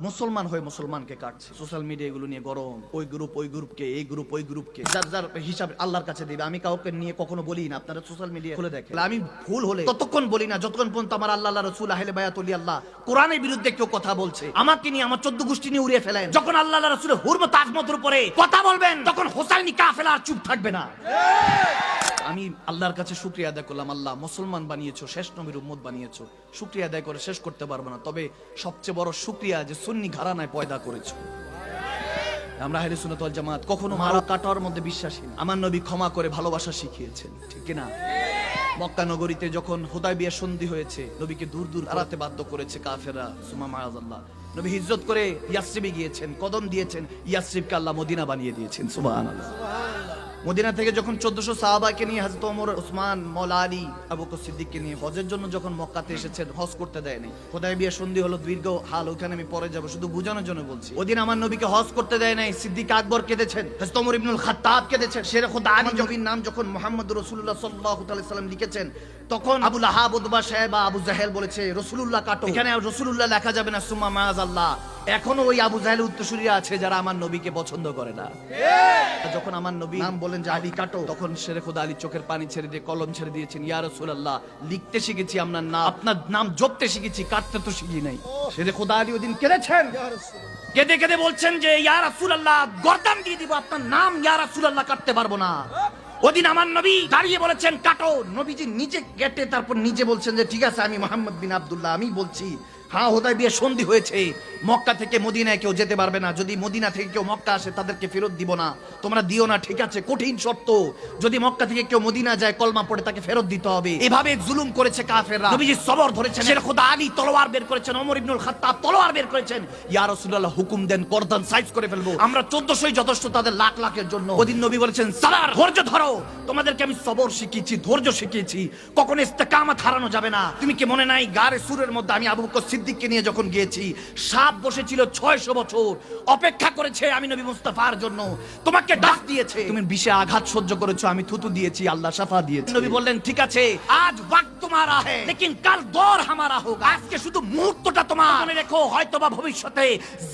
মুসলমান হয়ে মুসলমানকে কাটছে। সোশ্যাল মিডিয়া এগুলো নিয়ে গরম, ওই গ্রুপ ওই গ্রুপকে, এই গ্রুপ ওই গ্রুপকে, যার যার হিসাব আল্লাহর কাছে দিবে। আমি কাউকে নিয়ে কখনো বলি না, আপনারা সোশ্যাল মিডিয়া খুলে দেখেন। আমি ভুল হলে ততক্ষণ বলি না যতক্ষণ পর্যন্ত আমার আল্লাহ রাসূল আহলে বায়াত ওলি আল্লাহ কোরআনের বিরুদ্ধে কেউ কথা বলছে, আমাকে নিয়ে আমার 14 গোষ্ঠী নিয়ে উড়িয়ে ফেলেন। যখন আল্লাহ রাসূলের হুরমত আজমতের উপরে কথা বলবেন তখন হোসাইনি কাফেলা আর চুপ থাকবে না। আমি আল্লাহর কাছে শুকরিয়া আদায় করলাম, আল্লাহ মুসলমান বানিয়েছো, শেষ নবীর উম্মত বানিয়েছো। শুকরিয়া আদায় করে শেষ করতে পারবো না, তবে সবচেয়ে বড় শুকরিয়া যে সুন্নি ঘরানায় পয়দা করেছো। আমরা আহলে সুন্নাত ওয়াল জামাত কখনো মারা কাটার মধ্যে বিশ্বাসী না। আমার নবী ক্ষমা করে ভালোবাসা শিখিয়েছেন, ঠিক না? মক্কা নগরীতে যখন হুদায়বিয়া সন্ধি হয়েছে, নবীকে দূর দূর হারাতে বাধ্য করেছে কাফেররা। সুমা মাআযাল্লাহ, নবী হিজরত করে ইয়াসরিবে গিয়েছেন, কদম দিয়েছেন, ইয়াসরিবকে আল্লাহ মদিনা বানিয়ে দিয়েছেন। সুবহানাল্লাহ। মদিনা থেকে যখন 1400 সাহাবাকে নিয়ে হযরত ওমর, ওসমান, মাওলা আলী, আবু বকর সিদ্দিককে নিয়ে হজের জন্য যখন মক্কাতে এসেছেন, হজ করতে দেয় নাই। হুদায়বিয়া সন্ধি হলো দীর্ঘ হাল, ওখানে আমি পরে যাব, শুধু বোঝানোর জন্য বলছি। ওদিন আমার নবীকে হজ করতে দেয় নাই। সিদ্দিক আকবর কেঁদেছেন, হযরত ওমর ইবনুল খাত্তাব কেঁদেছেন। শের খোদা আলী নবীর নাম যখন মুহাম্মদুর রাসূলুল্লাহ সাল্লাল্লাহু আলাইহি সাল্লাম লিখেছেন, তখন আবু লাহাব, উতবা, সাহেবা, আবু জাহেল বলেছে রাসূলুল্লাহ কাটো, এখানে রাসূলুল্লাহ লেখা যাবে না, সুম্মা মাআযাল্লাহ। এখনো ওই আবু জাহেল উত্তরসূরিরা আছে যারা আমার নবীকে পছন্দ করে না। যখন আমার নবী নাম বলেন যে আলী কাটো, তখন শের খোদা আলী চোখের পানি ছেড়ে দিয়ে কলম ছেড়ে দিয়েছেন, ইয়া রাসূলুল্লাহ, লিখতে শিখেছি আপনার নাম, আপনার নাম জপতে শিখেছি, কাটতে তো শিখি নাই। শের খোদা আলী ওদিন কেঁদেছেন, কেঁদে কেঁদে বলছেন যে ইয়া রাসূলুল্লাহ, গর্দান দিয়ে দিব, আপনার নাম ইয়া রাসূলুল্লাহ কাটতে পারবো না। ওদিন আমার নবী দাঁড়িয়ে বলেছেন কাটো। নবীজি নিজে কেটে তারপর নিজে বলছেন যে ঠিক আছে, আমি মুহাম্মদ বিন আব্দুল্লাহ, আমি বলছি হ্যাঁ, হুদায়বিয়া সন্ধি হয়েছে, মক্কা থেকে মদিনায় কেউ যেতে পারবে না। যদি মদিনা থেকে কেউ মক্কা আসে তাদেরকে ফেরত দিব না, তোমরা দিও না, ঠিক আছে, কঠিন শর্ত। যদি মক্কা থেকে কেউ মদিনা যায়, কলমা পড়ে, তাকে ফেরত দিতে হবে। এভাবে জুলুম করেছে কাফেররা। নবীজি সবর ধরেছেন। শের খোদা আলী তলোয়ার বের করেছেন, ওমর ইবনুল খাত্তাব তলোয়ার বের করেছেন। ইয়া রাসূলুল্লাহ, হুকুম দেন, গর্দান সাইজ করে ফেলবো, আমরা 1400ই যথেষ্ট তাদের লাখ লাখের জন্য। ওদিন নবী বলেছেন সালার, ধৈর্য ধরো, তোমাদেরকে আমি সবর শিখিয়েছি, ধৈর্য শিখিয়েছি, কখনো ইস্তেকামত হারানো যাবে না। তুমি কি মনে নাই গারে সুরের মধ্যে আমি আবু বকর সিদ্দিককে নিয়ে যখন গিয়েছি, সাপ বসেছিল 600 বছর, অপেক্ষা করেছে আমি নবী মুস্তাফার জন্য, তোমাকে ডাক দিয়েছে, তুমি বিষে আঘাত সহ্য করেছো, আমি থুতু দিয়েছি, আল্লাহ শাফা দিয়েছে। নবী বললেন ঠিক আছে, আজ ওয়াক্ত তোমারা है लेकिन কাল দৌর हमारा होगा। আজকে শুধু মুহূর্তটা তোমার, মনে রেখো হয়তোবা ভবিষ্যতে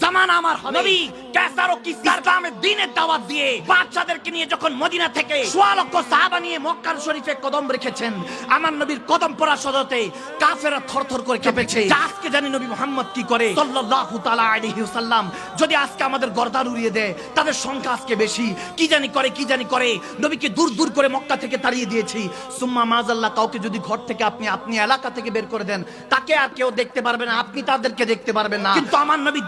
জামানা আমার হবে। নবী কায়সার ও কিসদার ইসলামের দ্বীনের দাওয়াত দিয়ে বাদশাদেরকে নিয়ে যখন মদিনা থেকে 1.5 লক্ষ সাহাবা নিয়ে মক্কার শরীফে কদম রেখেছেন, আমার নবীর কদম পরা সদতে কাফেররা থরথর করে কেঁপেছে। আজকে জানি নবী মুহাম্মদ কি করে সাল্লাল্লাহু তাআলা আলাইহি ওয়াসাল্লাম, যদি আজকে আমাদের গর্দান উড়িয়ে দেয়, তাদের সংখ্যা আজকে বেশি, কি জানি করে, কি জানি করে। নবীকে দূর দূর করে মক্কা থেকে তাড়িয়ে দিয়েছি। সুম্মা মাযাল্লাহ, কাউকে যদি ঘর থেকে আপনি এলাকা থেকে বের করে দেন, তাকে আর কেউ দেখতে পারবে না, আপনি তাদেরকে দেখতে পারবেন না, কিন্তু আমার নবী